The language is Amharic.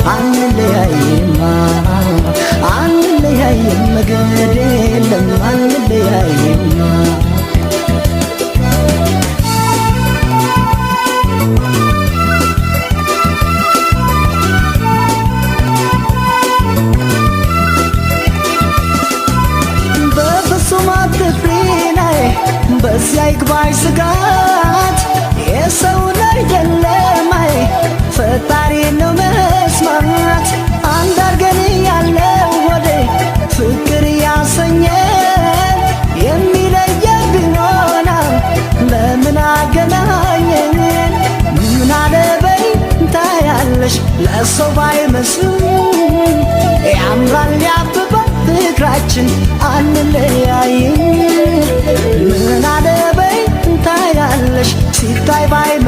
አንለያይማ አንለያይም ግድ የለም አንለያይማ በዚያ ይግባሽ ስጋት የሰውን አይደለም አይ ፈጣሪ ነው መስማት አንድ አርገን ያለው ወደ ፍቅር ያሰኘን የሚለየን ቢሆን ለምን አገናኘን ምን አለበይ ታያለሽ ለሰው ባይመስልም ያምራል ያብባል ፍቅራችን አንለያይም